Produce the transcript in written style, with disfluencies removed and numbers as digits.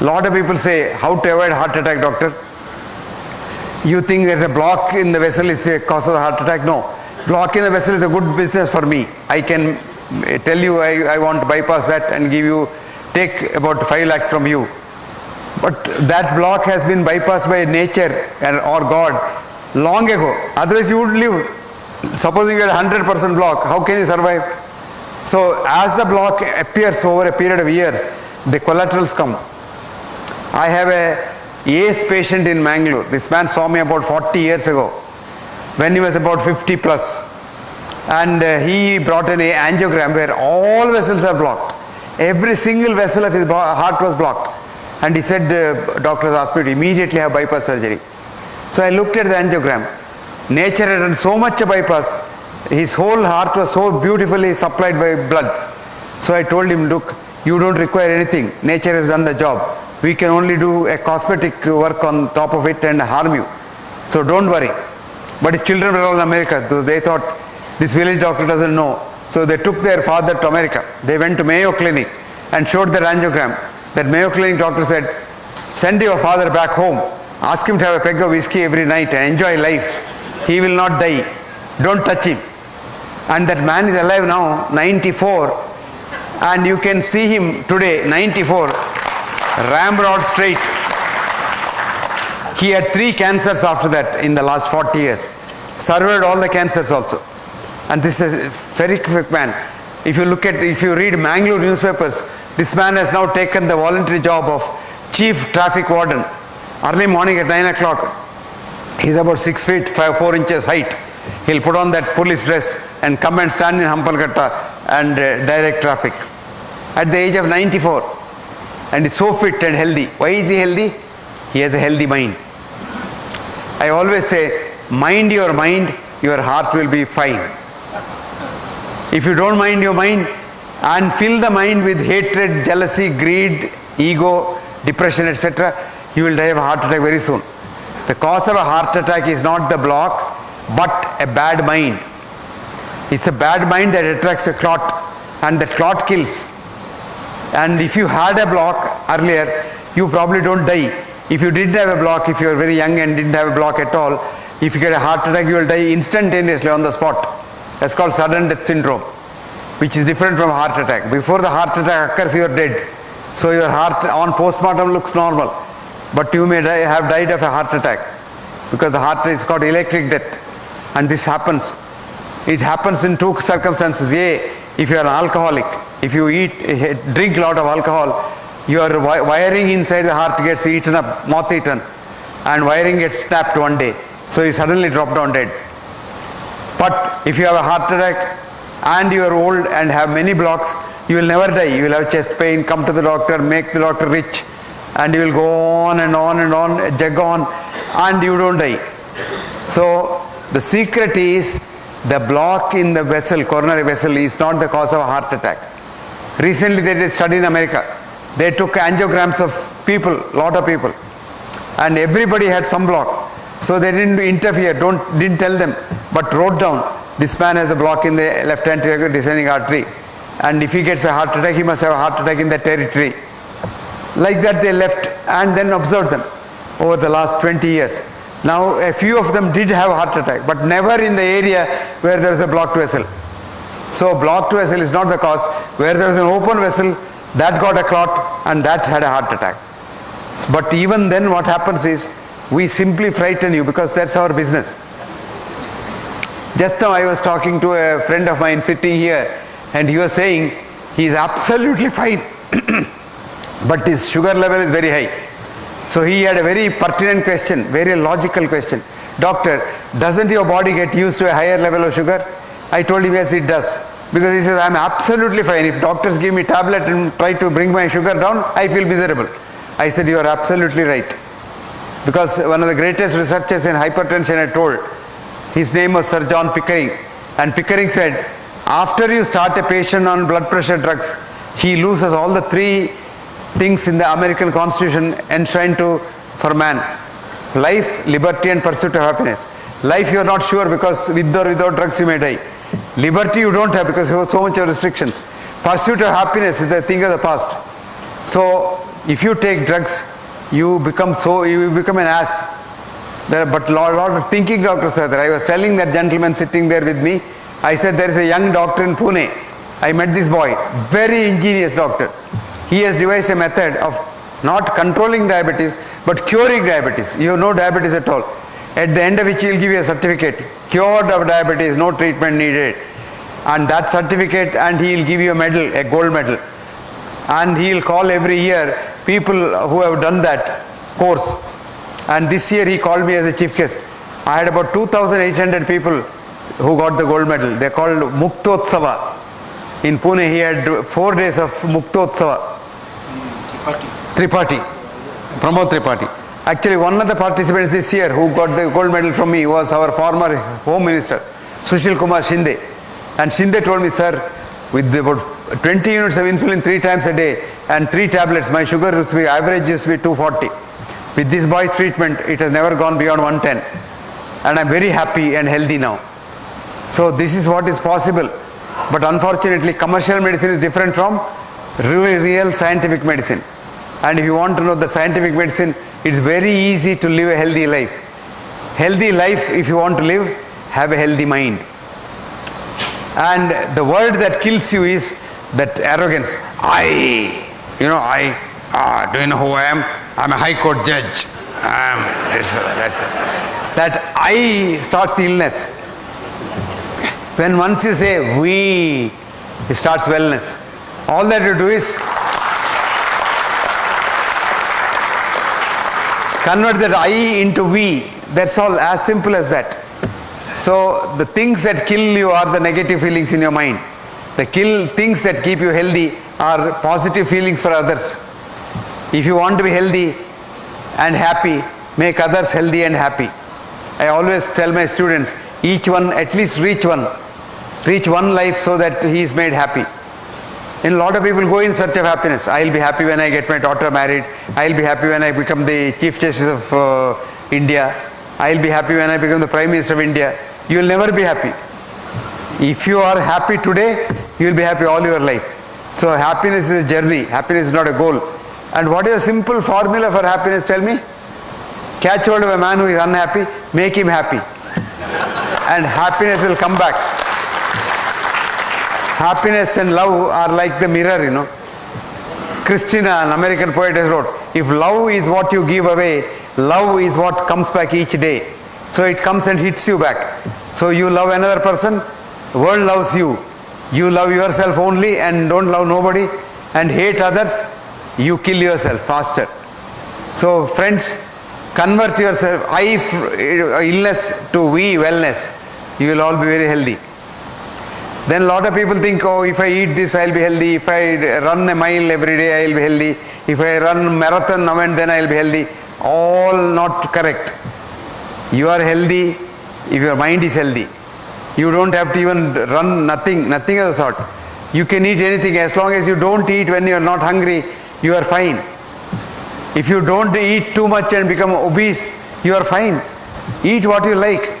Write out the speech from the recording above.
Lot of people say, how to avoid heart attack, doctor? You think there's a block in the vessel is a cause of the heart attack? No. Block in the vessel is a good business for me. I can tell you I want to bypass that and take about 5 lakhs from you. But that block has been bypassed by nature or God long ago. Otherwise you would live. Supposing you had 100% block, how can you survive? So as the block appears over a period of years, the collaterals come. I have a ACE patient in Mangalore. This man saw me about 40 years ago when he was about 50 plus. And he brought an angiogram where all vessels are blocked. Every single vessel of his heart was blocked. And he said, doctors asked me to immediately have bypass surgery. So I looked at the angiogram. Nature had done so much a bypass. His whole heart was so beautifully supplied by blood. So I told him, look, you don't require anything. Nature has done the job. We can only do a cosmetic work on top of it and harm you. So don't worry. But his children were all in America. So they thought, this village doctor doesn't know. So they took their father to America. They went to Mayo Clinic and showed their angiogram. That Mayo Clinic doctor said, send your father back home. Ask him to have a peg of whiskey every night and enjoy life. He will not die. Don't touch him. And that man is alive now, 94. And you can see him today, 94, ramrod straight. He had 3 cancers after that in the last 40 years. Survived all the cancers also. And this is a very quick man. If you read Mangalore newspapers, this man has now taken the voluntary job of chief traffic warden. Early morning at 9 o'clock, he's about 6 feet 4 inches height. He'll put on that police dress and come and stand in Hampalkatta and direct traffic. At the age of 94. And he's so fit and healthy. Why is he healthy? He has a healthy mind. I always say, mind your mind, your heart will be fine. If you don't mind your mind and fill the mind with hatred, jealousy, greed, ego, depression, etc., you will die of a heart attack very soon. The cause of a heart attack is not the block, but a bad mind. It's a bad mind that attracts a clot, and that clot kills. And if you had a block earlier, you probably don't die. If you didn't have a block, if you were very young and didn't have a block at all, if you get a heart attack, you will die instantaneously on the spot. That's called sudden death syndrome, which is different from heart attack. Before the heart attack occurs, you are dead. So your heart on postmortem looks normal, but you may have died of a heart attack, because the heart is called electric death. And this happens. It happens in 2 circumstances. A, if you are an alcoholic, if you drink a lot of alcohol, your wiring inside the heart gets eaten up, moth eaten, and wiring gets snapped one day. So you suddenly drop down dead. But if you have a heart attack and you are old and have many blocks, you will never die. You will have chest pain, come to the doctor, make the doctor rich, and you will go on and on and on, jug on, and you don't die. So the secret is the block in the vessel, coronary vessel, is not the cause of a heart attack. Recently they did a study in America. They took angiograms of people, lot of people, and everybody had some block. So they didn't interfere, didn't tell them, but wrote down, this man has a block in the left anterior descending artery, and if he gets a heart attack, he must have a heart attack in that territory. Like that they left and then observed them over the last 20 years. Now a few of them did have a heart attack, but never in the area where there is a blocked vessel. So blocked vessel is not the cause. Where there is an open vessel, that got a clot and that had a heart attack. But even then what happens is, we simply frighten you, because that's our business. Just now I was talking to a friend of mine sitting here, and he was saying he is absolutely fine, but his sugar level is very high. So he had a very pertinent question, very logical question. Doctor, doesn't your body get used to a higher level of sugar? I told him, yes, it does. Because he says, I'm absolutely fine. If doctors give me tablet and try to bring my sugar down, I feel miserable. I said, you are absolutely right. Because one of the greatest researchers in hypertension I told, his name was Sir John Pickering. And Pickering said, after you start a patient on blood pressure drugs, he loses all the 3 things in the American Constitution enshrined for man: life, liberty, and pursuit of happiness. Life you are not sure, because with or without drugs you may die. Liberty you don't have because you have so much of restrictions. Pursuit of happiness is the thing of the past. So If you take drugs, you become an ass. But lot of thinking doctors are there. I was telling that gentleman sitting there with me, I said there is a young doctor in Pune. I met this boy, very ingenious doctor. He has devised a method of not controlling diabetes, but curing diabetes. You have no diabetes at all. At the end of which he will give you a certificate, cured of diabetes, no treatment needed. And that certificate, and he will give you a medal, a gold medal. And he will call every year people who have done that course. And this year he called me as a chief guest. I had about 2,800 people who got the gold medal. They called Muktotsava. In Pune he had 4 days of Muktotsava. Tripathi. Pramod Tripathi. Actually, one of the participants this year who got the gold medal from me was our former Home Minister, Sushil Kumar Shinde. And Shinde told me, sir, with about 20 units of insulin 3 times a day and 3 tablets, my sugar used to be, average used to be 240. With this boy's treatment, it has never gone beyond 110. And I'm very happy and healthy now. So this is what is possible. But unfortunately, commercial medicine is different from real scientific medicine. And if you want to know the scientific medicine, it's very easy to live a healthy life. Healthy life, if you want to live, have a healthy mind. And the word that kills you is that arrogance. Do you know who I am? I'm a high court judge. That I starts the illness. When once you say we, it starts wellness. All that you do is convert that I into we. That's all, as simple as that. So the things that kill you are the negative feelings in your mind. The things that keep you healthy are positive feelings for others. If you want to be healthy and happy, make others healthy and happy. I always tell my students, each one, at least reach one life so that he is made happy. And a lot of people go in search of happiness. I'll be happy when I get my daughter married. I'll be happy when I become the Chief Justice of India. I'll be happy when I become the Prime Minister of India. You will never be happy. If you are happy today, you will be happy all your life. So happiness is a journey. Happiness is not a goal. And what is a simple formula for happiness? Tell me. Catch hold of a man who is unhappy, make him happy. And happiness will come back. Happiness and love are like the mirror, you know. Christina, an American poet, has wrote, if love is what you give away, love is what comes back each day. So it comes and hits you back. So you love another person, the world loves you. You love yourself only and don't love nobody and hate others, you kill yourself faster. So friends, convert yourself, illness to we, wellness. You will all be very healthy. Then a lot of people think, oh, if I eat this, I'll be healthy. If I run a mile every day, I'll be healthy. If I run marathon now and then, I'll be healthy. All not correct. You are healthy if your mind is healthy. You don't have to even run nothing of the sort. You can eat anything as long as you don't eat when you are not hungry, you are fine. If you don't eat too much and become obese, you are fine. Eat what you like.